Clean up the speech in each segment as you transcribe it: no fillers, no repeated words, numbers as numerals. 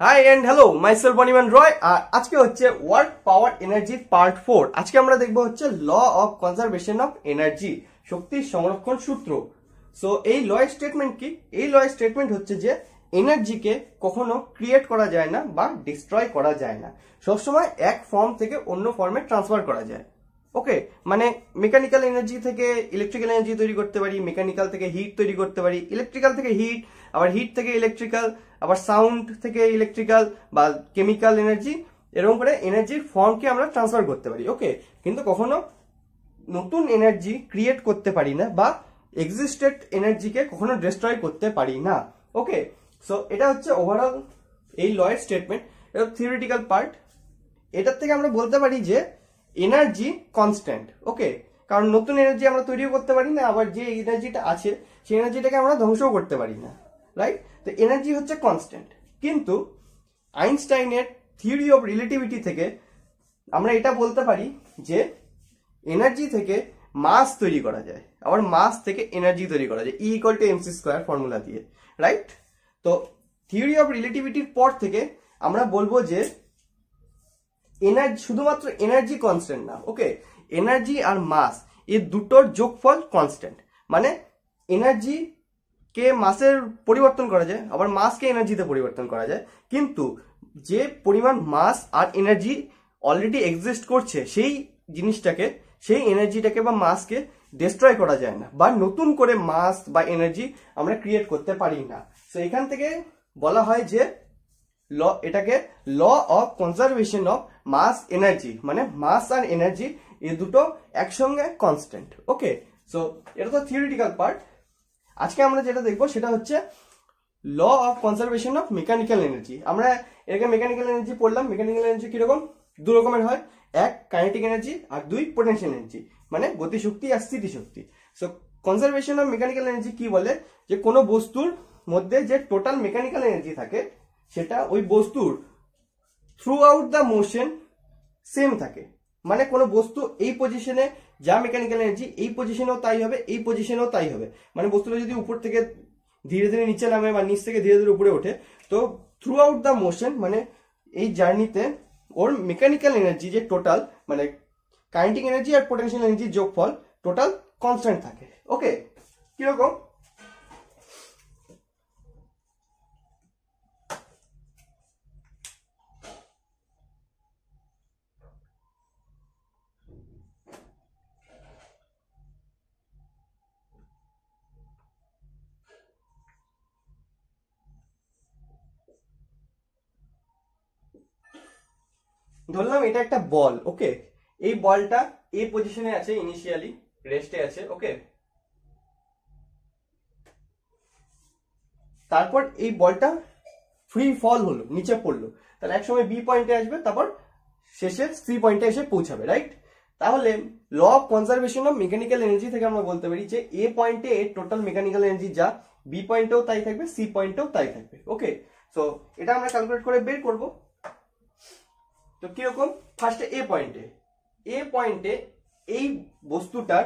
High end hello myself অনিমান রয়। আর আজকে হচ্ছে work power energy part 4। আজকে আমরা দেখবো হচ্ছে law of conservation of energy, শক্তি সংরক্ষণ সূত্র। সো এই ল স্টেটমেন্ট কি? এই ল স্টেটমেন্ট হচ্ছে যে এনার্জিকে কখনো ক্রিয়েট করা যায় না বা ডিস্ট্রয় করা যায় না, সবসময় এক ফর্ম থেকে অন্য ফর্মে ট্রান্সফার করা যায়। ওকে, মানে মেকানিক্যাল এনার্জি থেকে ইলেকট্রিক্যাল এনার্জি তৈরি করতে পারি, মেকানিক্যাল থেকে হিট তৈরি করতে পারি, ইলেকট্রিক্যাল থেকে হিট, আবার হিট থেকে ইলেকট্রিক্যাল, আবার সাউন্ড থেকে ইলেকট্রিক্যাল বা কেমিক্যাল এনার্জি, এরকম করে এনার্জির ফর্মকে আমরা ট্রান্সফার করতে পারি। ওকে, কিন্তু কখনো নতুন এনার্জি ক্রিয়েট করতে পারি না বা এক্সিস্টেড এনার্জিকে কখনো ডিস্ট্রয় করতে পারি না। ওকে, সো এটা হচ্ছে ওভারঅল এই লয়ের স্টেটমেন্ট। এটা থিওরিটিক্যাল পার্ট। এটার থেকে আমরা বলতে পারি যে এনার্জি কনস্ট্যান্ট। ওকে, কারণ নতুন এনার্জি আমরা তৈরিও করতে পারি না, আবার যে এনার্জিটা আছে সেই এনার্জিটাকে আমরা ধ্বংসও করতে পারি না, রাইট? তো এনার্জি হচ্ছে কনস্ট্যান্ট। কিন্তু আইনস্টাইনের থিওরি অফ রিলেটিভিটি থেকে আমরা এটা বলতে পারি যে এনার্জি থেকে মাস তৈরি করা যায়, আবার মাস থেকে এনার্জি তৈরি করা যায়, E=mc² ফর্মুলা দিয়ে, রাইট? তো থিওরি অফ রিলেটিভিটির পর থেকে আমরা বলবো যে এনার্জি শুধুমাত্র এনার্জি কনস্ট্যান্ট না। ওকে, এনার্জি আর মাস এই দুটোর যোগফল কনস্ট্যান্ট। মানে এনার্জি কে মাসের পরিবর্তন করা যায়, আবার মাসকে এনার্জিতে পরিবর্তন করা যায়, কিন্তু যে পরিমাণ মাস আর এনার্জি অলরেডি এক্সিস্ট করছে সেই জিনিসটাকে, সেই এনার্জিটাকে বা মাসকে ডিস্ট্রয় করা যায় না, বা নতুন করে মাস বা এনার্জি আমরা ক্রিয়েট করতে পারি না। তো এখান থেকে বলা হয় যে এটাকে law of conservation of mass energy, মানে মাস আর এনার্জি এই দুটো একসঙ্গে কনস্ট্যান্ট। ওকে, সো এটা তো থিওরিটিক্যাল পার্ট। আজকে আমরা যেটা দেখবো সেটা হচ্ছে law of conservation of mechanical energy. আমরা এটাকে মেকানিক্যাল এনার্জি পড়লাম। মেকানিক্যাল এনার্জি কিরকম? দু রকমের হয়, এক কাইনেটিক এনার্জি আর দুই পোটেনশিয়াল এনার্জি, মানে গতিশক্তি আর স্থিতিশক্তি। So conservation of mechanical energy কি বলে? যে কোনো বস্তুর মধ্যে যে টোটাল মেকানিক্যাল এনার্জি থাকে সেটা ওই বস্তুর through out the motion same থাকে। মানে কোনো বস্তু এই পজিশনে যা মেকানিক্যাল এনার্জি এই পজিশনেও তাই হবে, এই পজিশনেও তাই হবে। মানে বস্তুটা যদি উপর থেকে ধীরে ধীরে নিচে নামে বা নিচ থেকে ধীরে ধীরে উপরে ওঠে, তো থ্রু আউট দ্য মোশন মানে এই জার্নিতে ওর মেকানিক্যাল এনার্জি যে টোটাল, মানে কাইনেটিক এনার্জি আর পোটেনশিয়াল এনার্জির যোগফল টোটাল কনস্ট্যান্ট থাকে। ওকে, কিরকম? ধরলাম এটা একটা বল। ওকে, এই বলটা এই পজিশনে আছে, ইনিশিয়ালি রেস্টে আছে। ওকে, তারপর এই বলটা ফ্রি ফল হলো, নিচে পড়লো, তাহলে একসময় বি পয়েন্টে আসবে, তারপর শেষে সি পয়েন্টে এসে পৌঁছাবে, রাইট? তাহলে law of conservation of mechanical energy থেকে আমরা বলতে পারি যে এ পয়েন্টে এর টোটাল মেকানিক্যাল এনার্জি যা, বি পয়েন্টেও তাই থাকবে, সি পয়েন্টেও তাই থাকবে। ওকে, সো এটা আমরা ক্যালকুলেট করে বের করব। তো কিরকম? ফার্স্টে এ পয়েন্টে এই বস্তুটার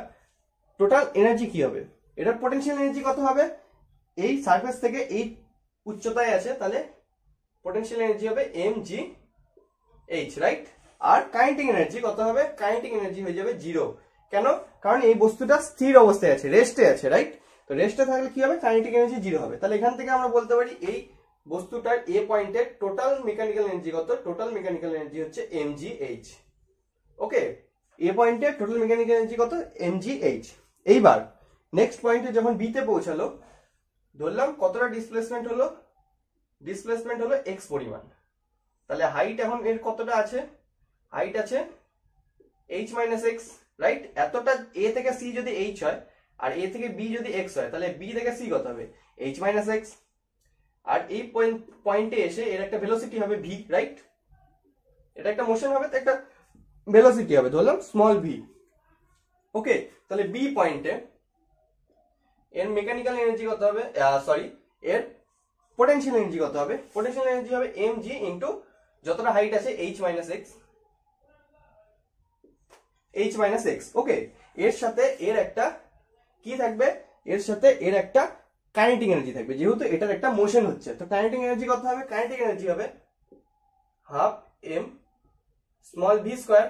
টোটাল এনার্জি কি হবে? এটার পোটেনশিয়াল এনার্জি কত হবে? এই সারফেস থেকে এই উচ্চতায় আছে, তাহলে পোটেনশিয়াল এনার্জি হবে mgh, রাইট? আর কাইনেটিক এনার্জি কত হবে? কাইনেটিক এনার্জি হয়ে যাবে 0। কেন? কারণ এই বস্তুটা স্থির অবস্থায় আছে, রেস্টে আছে, রাইট? তো রেস্টে থাকলে কি হবে? কাইনেটিক এনার্জি 0 হবে। তাহলে এখান থেকে আমরা বলতে পারি এই বস্তুটার এ পয়েন্টের টোটাল মেকানিক্যাল এনার্জি কত? টোটাল মেকানিক্যাল এনার্জি হচ্ছে mgh। ওকে, এ পয়েন্টের টোটাল মেকানিক্যাল এনার্জি কত? mgh। এইবার নেক্সট পয়েন্টে যখন বি তে পৌঁছালো, ধরলাম কতটা ডিসপ্লেসমেন্ট হলো? ডিসপ্লেসমেন্ট হলো x পরিমাণ। তাহলে হাইট এখন এর কতটা আছে? হাইট আছে h - x, রাইট? এতটা a থেকে c যদি h হয় আর a থেকে b যদি x হয়, তাহলে b থেকে c কত হবে? h - x। আর এই পয়েন্টে এসে এর একটা ভেলোসিটি হবে v, রাইট? এটা একটা মোশন হবে, তো একটা ভেলোসিটি হবে, ধরলাম স্মল v। ওকে, তাহলে b পয়েন্টে এর মেকানিক্যাল এনার্জি কত হবে? সরি, এর পোটেনশিয়াল এনার্জি কত হবে? পোটেনশিয়াল এনার্জি হবে mg ইনটু যতটা হাইট আছে h - x। ওকে, এর সাথে এর একটা কি থাকবে? এর সাথে এর একটা কাইনেটিক এনার্জি থাকবে, যেহেতু এটার একটা মোশন হচ্ছে। তো কাইনেটিক এনার্জি কত হবে? কাইনেটিক এনার্জি হবে half m small v square.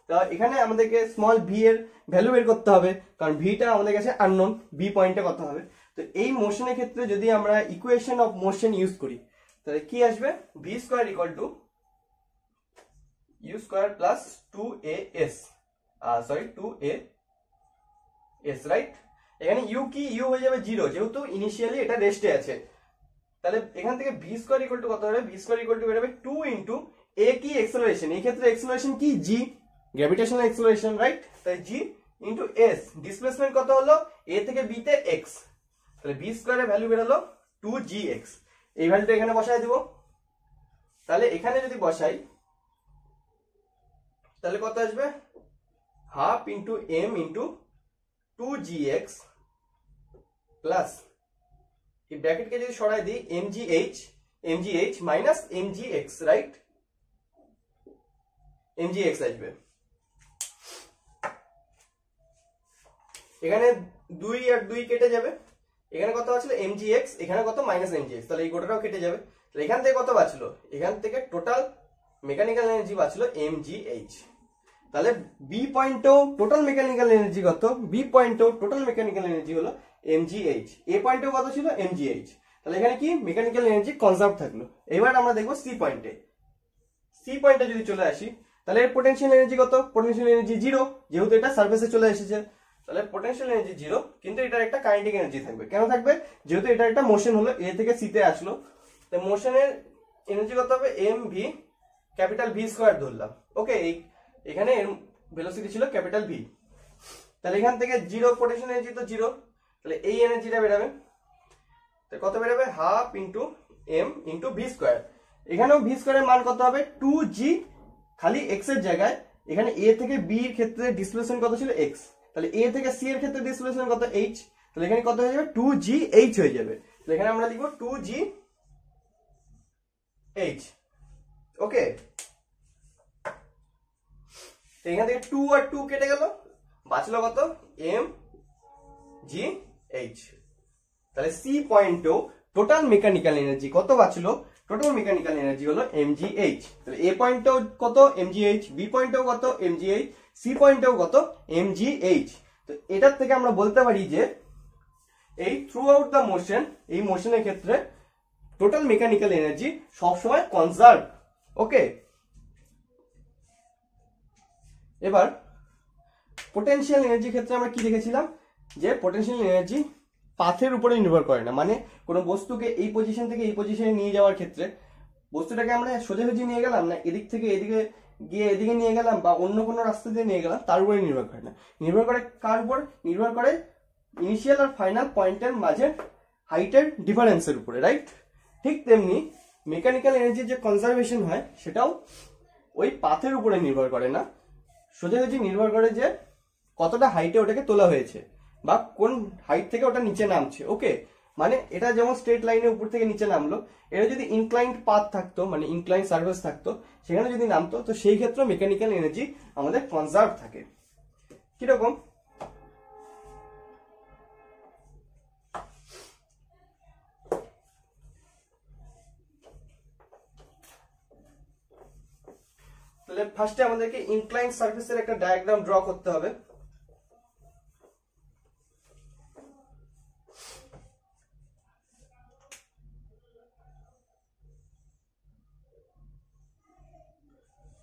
তো এখানে আমাদেরকে স্মল ভি এর ভ্যালু বের করতে হবে, কারণ ভিটা আমাদের কাছে আননোন, বি পয়েন্টে কত হবে। তো এই মোশনের ক্ষেত্রে যদি আমরা ইকুয়েশন অফ মোশন ইউজ করি, তাহলে কি আসবে? V square equal to u square plus 2as, sorry 2as, right? এখানে ইউ কি? ইউ হয়ে যাবে 0, যেহেতু ইনিশিয়ালি এটা রেস্টে আছে। তাহলে এখান থেকে ভি স্কোয়ার ইকুয়াল টু কত হবে? ভি স্কোয়ার ইকুয়াল টু বেরোবে 2 ইন্টু এ কি? এক্সেলারেশন। এই ক্ষেত্রে এক্সেলারেশন কি? জি, গ্র্যাভিটেশনাল এক্সেলারেশন, রাইট? তাই জি ইন্টু এস। ডিসপ্লেসমেন্ট কত হলো? এ থেকে বি তে এক্স। তাহলে ভি স্কোয়ারের ভ্যালু বেরোলো 2gx। এই ভ্যালুটা এখানে বসাই দিব। তাহলে এখানে যদি বসাই তাহলে কত আসবে? Half into m into 2gx plus এই ব্র্যাকেটকে যদি সরাই দিই mgh minus mgx, right? mgx আসবে। এখানে 2 আর 2 কেটে যাবে, এখানে কত বাঁচলো? mgx, এখানে কত? Minus mgx। তাহলে এই গোটাটাও কেটে যাবে। তাহলে এখান থেকে কত বাঁচলো? এখান থেকে টোটাল মেকানিক্যাল এনার্জি বাঁচলো mgh। তাহলে বি পয়েন্টেও টোটাল মেকানিক্যাল এনার্জি কত? বি পয়েন্টেও টোটাল মেকানিক্যাল এনার্জি হলো mgh। এ পয়েন্টেও কত ছিল? mgh। তাহলে এখানে কি? মেকানিক্যাল এনার্জি কনজার্ভ থাকলো। এবার আমরা দেখবো সি পয়েন্টে। সি পয়েন্টে যদি চলে আসি, তাহলে এর পোটেনশিয়াল এনার্জি কত? পোটেনশিয়াল এনার্জি 0, যেহেতু এটা সারফেসে চলে এসেছে। তাহলে পোটেনশিয়াল এনার্জি 0, কিন্তু এটার একটা কাইনেটিক এনার্জি থাকবে। কেন থাকবে? যেহেতু এটা একটা মোশন হলো, এ থেকে সি তে আসলো। তো মোশনের এনার্জি কত হবে? M v capital v square ধরলাম, ওকে? এখানে এর ভেলোসিটি ছিল ক্যাপিটাল ভি। তাহলে এখান থেকে 0, পোটেনশিয়াল এনার্জি তো 0, তাহলে এই এনার্জিটা বেরোবে। তো কত বেরোবে? Half into m into v square. এখানেও ভি স্কোয়ারের মান কত হবে? 2g, খালি x এর জায়গায় এখানে a থেকে b এর ক্ষেত্রে ডিসপ্লেসমেন্ট কত ছিল? x। তাহলে a থেকে c এর ক্ষেত্রে ডিসপ্লেসমেন্ট কত? h। তাহলে এখানে কত হয়ে যাবে? 2gh হয়ে যাবে। তাহলে এখানে আমরা লিখবো 2gh, ওকে? এখান থেকে 2 আর 2 কেটে গেল, বাঁচলো কত? mgh। তাহলে সি পয়েন্টেও টোটাল মেকানিক্যাল এনার্জি কত বাঁচলো? টোটাল মেকানিক্যাল এনার্জি হলো mgh। তাহলে এ পয়েন্টেও কত? mgh, বি পয়েন্টেও কত? mgh, সি পয়েন্টেও কত? mgh। তো এটার থেকে আমরা বলতে পারি যে এই থ্রু আউট দ্য মোশন, এই মোশনের ক্ষেত্রে টোটাল মেকানিক্যাল এনার্জি সবসময় কনজার্ভ, ওকে? এবার পোটেনশিয়াল এনার্জির ক্ষেত্রে আমরা কি দেখেছিলাম? যে পোটেনশিয়াল এনার্জি পাথের উপরে নির্ভর করে না। মানে কোনো বস্তুকে এই পজিশন থেকে এই পজিশনে নিয়ে যাওয়ার ক্ষেত্রে বস্তুটাকে আমরা সোজাসুজি নিয়ে গেলাম না, এদিক থেকে এদিকে গিয়ে এদিকে নিয়ে গেলাম, বা অন্য কোনো রাস্তা দিয়ে নিয়ে গেলাম, তার উপরে নির্ভর করে না। নির্ভর করে কার উপর? নির্ভর করে ইনিশিয়াল আর ফাইনাল পয়েন্টের মাঝে হাইটের ডিফারেন্সের উপরে, রাইট? ঠিক তেমনি মেকানিক্যাল এনার্জির যে কনজারভেশন হয় সেটাও ওই পাথের উপরে নির্ভর করে না, সোজাসুজি নির্ভর করে যে কতটা হাইটে ওটাকে তোলা হয়েছে বা কোন হাইট থেকে ওটা নিচে নামছে, ওকে? মানে এটা যেমন স্ট্রেট লাইনে উপর থেকে নিচে নামলো, এটা যদি ইনক্লাইন্ড পাথ থাকতো, মানে ইনক্লাইন্ড সারফেস থাকতো, সেখানে যদি নামতো, তো সেই ক্ষেত্রে মেকানিক্যাল এনার্জি আমাদের কনজার্ভ থাকে। কিরকম? তাহলে ফার্স্টে আমাদেরকে ইনক্লাইন্ড সারফেসের একটা ডায়াগ্রাম ড্র করতে হবে।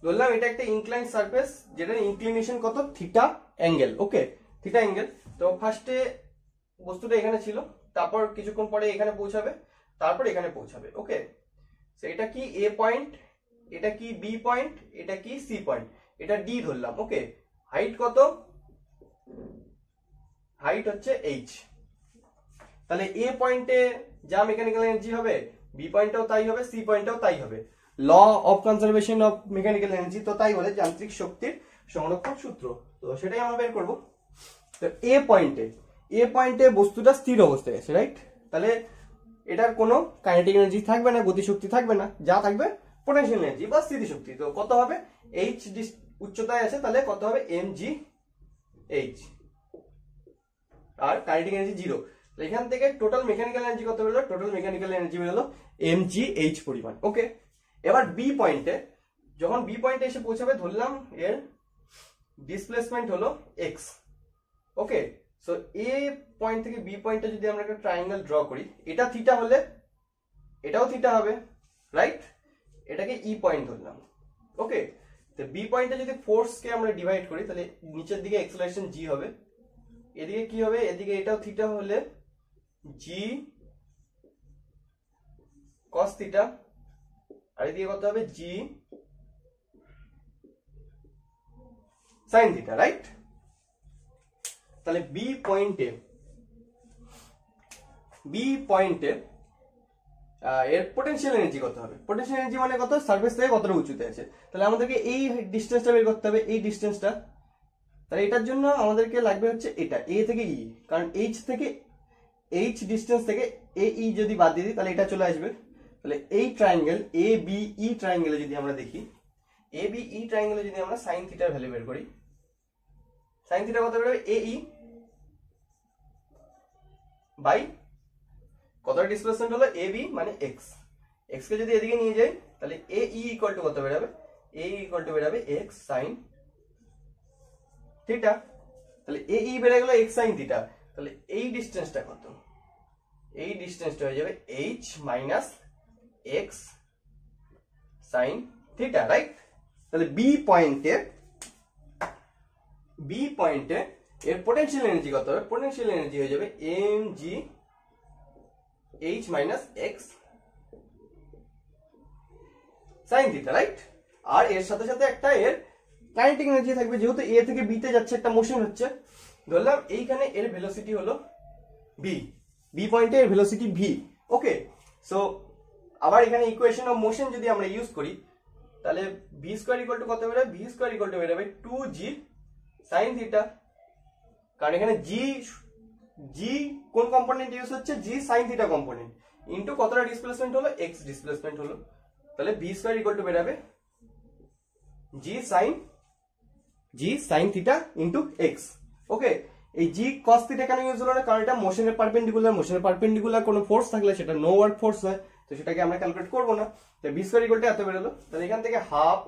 ধরলাম এটা একটা ইনক্লাইন্ড সারফেস, যেটার ইনক্লিনেশন কত? Theta angle, okay? Theta angle. তো ফার্স্টে বস্তুটা এখানে ছিল, তারপর কিছুক্ষণ পরে এখানে পৌঁছাবে, তারপর এখানে পৌঁছাবে, ওকে? তো এটা কি এ পয়েন্ট, এটা কি বি পয়েন্ট, এটা কি সি পয়েন্ট, এটা ডি ধরলাম, ওকে? হাইট কত? হাইট হচ্ছে h। তাহলে এ পয়েন্টে যা মেকানিক্যাল এনার্জি হবে, বি পয়েন্টেও তাই হবে, সি পয়েন্টেও তাই হবে। Law of conservation of mechanical energy তো তাই বলে, যান্ত্রিক শক্তির সংরক্ষণ সূত্র। তো সেটাই আমরা বের করব। তো এ পয়েন্টে বস্তুটা স্থির অবস্থায় আছে, রাইট? তাহলে এটার কোনো কাইনেটিক এনার্জি থাকবে না, গতিশক্তি থাকবে না, যা থাকবে পোটেনশিয়াল এনার্জি বা স্থিতিশক্তি। তো কত হবে? h উচ্চতায় আছে, তাহলে কত হবে? mgh। আর কাইনেটিক এনার্জি 0। এখান থেকে টোটাল মেকানিক্যাল এনার্জি কত বেরোলো, টোটাল মেকানিক্যাল এনার্জি বেরোলো mgh পরিমাণ। ওকে, এবার বি পয়েন্টে, যখন বি পয়েন্টে এসে পৌঁছাবে ধরলাম এর ডিসপ্লেসমেন্ট হলো x। ওকে, সো এ পয়েন্ট থেকে বি পয়েন্টে যদি আমরা একটা ট্রায়াঙ্গেল ড্র করি, এটা থিটা হলে এটাও থিটা হবে, রাইট? এটাকে ই পয়েন্ট ধরলাম। ওকে, তো বি পয়েন্টে যদি ফোর্সকে আমরা ডিভাইড করি তাহলে নিচের দিকে অ্যাক্সেলারেশন জি হবে, এদিকে কি হবে, এদিকে এটাও থিটা হলে জি কস থিটা, আর এদিকে কত হবে জি সাইন থিটা, রাইট? তাহলে বি পয়েন্টে এর পোটেনশিয়াল এনার্জি কত হবে? পোটেনশিয়াল এনার্জি মানে কত, সারফেস থেকে কতটা উঁচুতে আছে। তাহলে আমাদেরকে এই ডিসটেন্সটা বের করতে হবে, এই ডিসটেন্সটা। তাহলে এটার জন্য আমাদেরকে লাগবে হচ্ছে এটা এ থেকে ই, কারণ এইচ ডিসটেন্স থেকে এ ই যদি বাদ দিয়ে দিই তাহলে এটা চলে আসবে। তাহলে এই ট্রায়াঙ্গেল এ বি ই ট্রায়াঙ্গেলে যদি আমরা দেখি, এ বি ই ট্রায়াঙ্গেলে যদি আমরা সাইন থিটার ভ্যালু বের করি, সাইন থিটা কত বেরোবে, এ ই বাই কত ডিসপ্লেসমেন্ট হলো এ বি মানে এক্স, এক্স কে যদি এদিকে নিয়ে যাই তাহলে এ ই ইকুয়াল টু কত বেরোবে, এ ইকুয়াল টু বেরোবে এক্স সাইন থিটা। তাহলে এ ই বেড়ে গেল এক্স সাইন থিটা, তাহলে এই ডিসটেন্সটা কত, এই ডিসটেন্সটা হয়ে যাবে H minus X sine theta, right? তাহলে বি পয়েন্টে এর পোটেনশিয়াল এনার্জি কত হবে, পোটেনশিয়াল এনার্জি হয়ে যাবে M G H minus X sine theta, right? আর এর সাথে সাথে একটা এর কাইনেটিক এনার্জি থাকবে, যেহেতু এ থেকে বি তে যাচ্ছে, একটা মোশন হচ্ছে। ধরলাম এইখানে এর ভেলোসিটি হলো বি পয়েন্টে এর ভেলোসিটি ভি। ওকে, সো আবার এখানে ইকুয়েশন অফ মোশন যদি আমরা ইউজ করি তাহলে ভি স্কয়ার ইকুয়াল টু কত বেরোবে, ভি স্কয়ার ইকুয়াল টু বেরোবে 2g সাইন থিটা, কারণ এখানে জি কোন কম্পোনেন্ট ইউজ হচ্ছে, G sine theta component, into কতটা ডিসপ্লেসমেন্ট হলো, এক্স ডিসপ্লেসমেন্ট হলো। তাহলে ভি স্কয়ার ইকুয়াল টু বেরোবে G sine theta into X. Okay, এই জি কস থিটা কেন ইউজ হলো না, কারণ এটা মোশনের পারপেন্ডিকুলার কোনো ফোর্স থাকলে সেটা নো ওয়ার্ক ফোর্স হয়, তো সেটাকে আমরা ক্যালকুলেট করবো না। তো ভি স্কয়ার ইকুয়াল টু এত বেরোলো, তাহলে এখান থেকে হাফ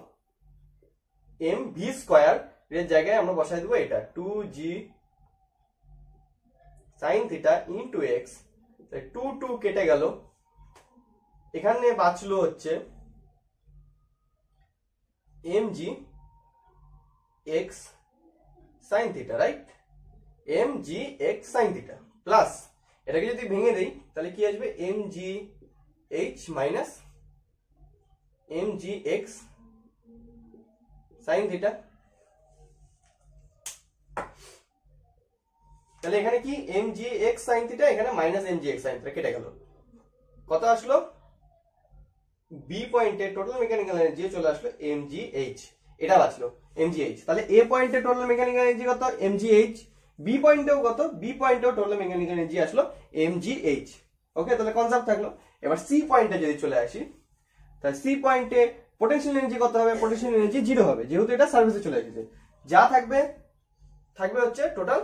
এম ভি স্কয়ার এর জায়গায় আমরা বসাই দেবো এটা 2g sign theta into x. 2 কেটে গেল, এখানে বাঁচলো হচ্ছে mg x sign theta, right? mg x sine theta plus এটাকে যদি ভেঙে দেই তাহলে কি আসবে, mg h minus mg x sine theta. তাহলে এখানে কি mg x সাইন থিটা, এখানে minus mg x sine theta কেটে গেল, কত আসলো, বি পয়েন্টে টোটাল মেকানিক্যাল এনার্জি চলে আসলো mgh, এটা বাঁচলো mgh। তাহলে এ পয়েন্টে টোটাল মেকানিক্যাল এনার্জি কত, mgh। বি পয়েন্টেও কত, বি পয়েন্টেও টোটাল মেকানিক্যাল এনার্জি আসলো mgh। ওকে, তাহলে কনসেপ্ট থাকলো। এবার সি পয়েন্টে যদি চলে আসি, তাহলে সি পয়েন্টে পোটেনশিয়াল এনার্জি কত হবে, পোটেনশিয়াল এনার্জি 0 হবে, যেহেতু এটা সার্ফেসে চলে এসেছে। যা থাকবে হচ্ছে টোটাল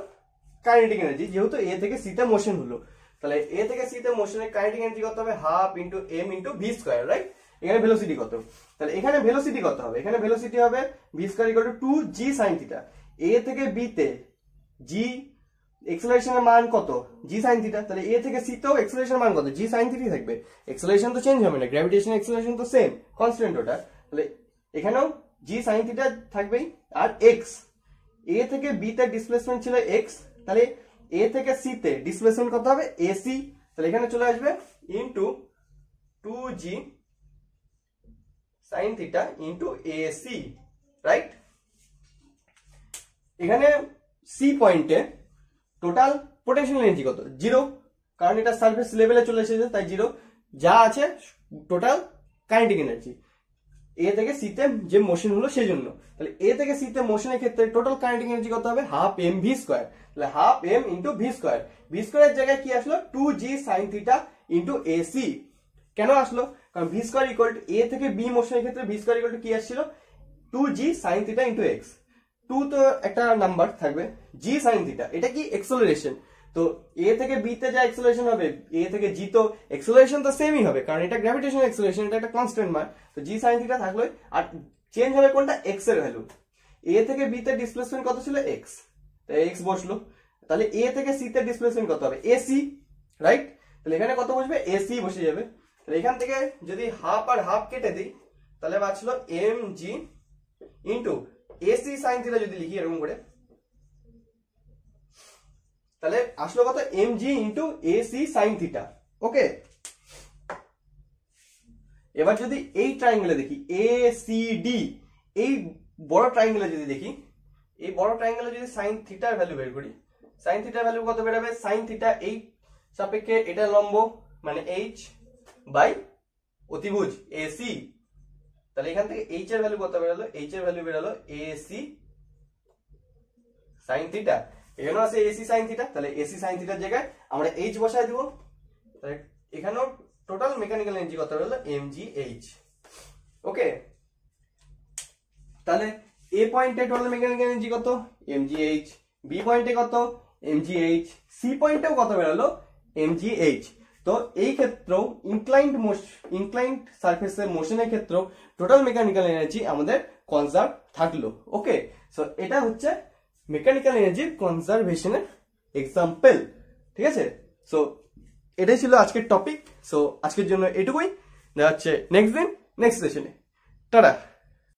কাইনেটিক এনার্জি, যেহেতু এ থেকে সি তে মোশন হলো। তাহলে এ থেকে সি তে মোশনের কাইনেটিক এনার্জি কত হবে, half into M into V square, right? এখানে ভেলোসিটি কত, তাহলে এখানে ভেলোসিটি কত হবে, এখানে ভেলোসিটি হবে V square equal to 2g sin theta. A থেকে বি তে জি এক্সেলারেশনের মান কত, জি সাইন থিটা, তাহলে এ থেকে সি তেও এক্সেলারেশনের মান কত, জি সাইন থিটা থাকবে, এক্সেলারেশন তো চেঞ্জ হবে না, গ্র্যাভিটেশন এক্সেলারেশন তো সেম কনস্ট্যান্ট ওটা। তাহলে এখানেও জি সাইন থিটা থাকবেই, আর এক্স, এ থেকে বি তে ডিসপ্লেসমেন্ট ছিল এক্স, তাহলে এ থেকে সি তে ডিসপ্লেসমেন্ট কত হবে, এসি। তাহলে এখানে চলে আসবে into 2g sin theta into AC, right? এখানে সি পয়েন্টে টোটাল পোটেনশিয়াল এনার্জি কত, 0, কারণ এটা সারফেস লেভেলে চলে এসেছে, তাই 0। যা আছে টোটাল কাইনেটিক এনার্জি এ থেকে সি তে যে মোশন হলো সেজন্য। তাহলে এ থেকে সি তে মোশনের ক্ষেত্রে টোটাল কাইনেটিক এনার্জি কত হবে, হাফ এম ভি স্কয়ার। তাহলে half M into V square, V স্কয়ারের জায়গায় কি আসলো, 2g sin theta into AC. কেন আসলো, কারণ ভি স্কয়ার ইকুয়াল টু এ থেকে বি মোশনের ক্ষেত্রে ভি স্কয়ার ইকুয়াল টু কি আসছিল, 2g sin theta into x. 2 তো একটা নাম্বার থাকবে, g sin থিটা এটা কি অ্যাক্সেলারেশন, তো এ থেকে বি তে যা অ্যাক্সেলারেশন হবে, এ থেকে জি তো অ্যাক্সেলারেশন তো সেমই হবে, কারণ এটা গ্র্যাভিটেশনাল অ্যাক্সেলারেশন, এটা একটা কনস্ট্যান্ট মান। তো জি সাইন থিটা থাকলো, আর চেঞ্জ হবে কোনটা, এক্স এর ভ্যালু। এ থেকে বি তে ডিসপ্লেসমেন্ট কত ছিল, এক্স, তাই এক্স বসলো। তাহলে এ থেকে সি তে ডিসপ্লেসমেন্ট কত হবে, এসি, রাইট? তাহলে এখানে কত বসবে, এসি বসে যাবে। তাহলে এখান থেকে যদি হাফ আর হাফ কেটে দিই, তাহলে বাঁচলো M G into AC sine theta. যদি লিখি এরকম করে, তাহলে আসলো কত, M G into AC sine theta. Okay, এবার যদি এই ট্রায়াঙ্গেলে দেখি, এ সি ডি, এই বড় ট্রায়াঙ্গেলে যদি দেখি, এই বড় ট্রায়াঙ্গেলে যদি সাইন থিটার ভ্যালু বের করি, সাইন থিটার ভ্যালু কত বেরোবে, সাইন থিটা এই সাপেক্ষে এটা লম্ব মানে এইচ বাই অতিভুজ এসি। তাহলে এখান থেকে এইচ এর ভ্যালু কত বেরোলো, এইচ এর ভ্যালু বেরোলো এসি সাইন থিটা। এখানেও আছে এসি সাইন থিটা, তাহলে এসি সাইন থিটার জায়গায় আমরা এইচ বসায় দিব। তাহলে এখানেও টোটাল মেকানিক্যাল এনার্জি কত বেরোলো, এম জি এইচ। ওকে, তাহলে এ পয়েন্টে টোটাল মেকানিক্যাল এনার্জি কত, এম জি এইচ, বি পয়েন্টে কত, এম জি এইচ, সি পয়েন্টেও কত বেরোলো, এম জি এইচ। তো এই ক্ষেত্রেও ইনক্লাইন্ড সারফেসের মোশনের ক্ষেত্রেও টোটাল মেকানিক্যাল এনার্জি আমাদের কনজার্ভ থাকলো। ওকে, সো এটা হচ্ছে মেকানিক্যাল এনার্জি কনজারভেশনের এক্সাম্পল। ঠিক আছে, সো এটাই ছিল আজকের টপিক। সো আজকের জন্য এটুকুই, দেখা হচ্ছে নেক্সট দিন নেক্সট সেশনে। টাটা।